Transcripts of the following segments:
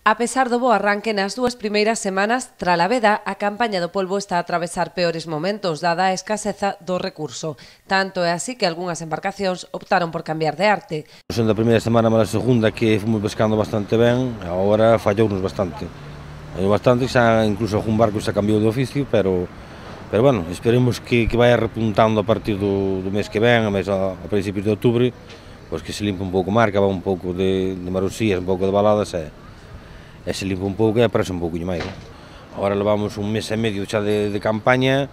A pesar do bo arranque nas dúas primeiras semanas, tras a veda, a campaña do polbo está a atravesar peores momentos, dada a escaseza do recurso. Tanto é así que algunhas embarcacións optaron por cambiar de arte. Sendo a primeira semana, mas a segunda que fomos pescando bastante ben, agora fallou-nos bastante. Fallou bastante, xa incluso algún barco xa cambiou de oficio, pero bueno, esperemos que vai repuntando a partir do mes que ven, a principios de outubro, pois que se limpe un pouco o mar, que va un pouco de marosías, un pouco de baladas, e se limpa un pouco e aparece un pouquinho máis. Agora levamos un mes e medio xa de campaña.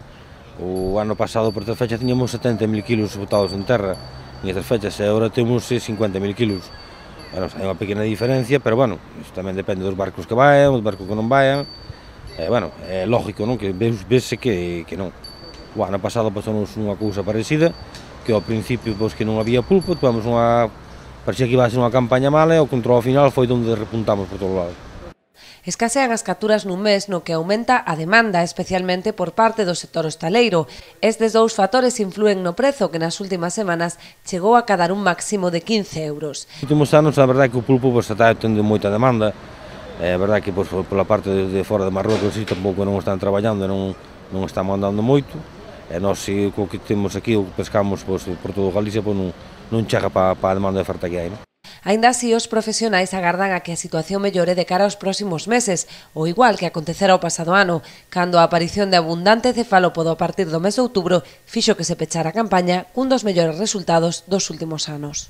O ano pasado por esta fecha tiñamos 70.000 kilos botados en terra nestas fechas e agora temos 50.000 kilos. Bueno, hai unha pequena diferencia, pero bueno, isto tamén depende dos barcos que vayan, dos barcos que non vayan. Bueno, é lógico, non? Que vese que non. O ano pasado pasamos unha cousa parecida, que ao principio pois, que non había pulpo, tivemos parecía que iba a ser unha campaña mala e ao control final foi onde repuntamos por todo lado. Escasean as capturas nun mes no que aumenta a demanda, especialmente por parte do sector hostaleiro. Estes dous factores influen no prezo que nas últimas semanas chegou a cadar un máximo de 15 euros. Nos últimos anos, a verdade que o pulpo está tendo moita demanda. É verdade que pola parte de fora de Marrocos tampouco non están traballando e non están mandando moito. E nós, co que temos aquí, o que pescamos por todo Galicia, non chega para a demanda de oferta que hai. Aínda así, os profesionais agardan a que a situación mellore de cara aos próximos meses, o igual que acontecera o pasado ano, cando a aparición de abundante cefalópodo a partir do mes de outubro fixo que se pechara a campaña cun dos mellores resultados dos últimos anos.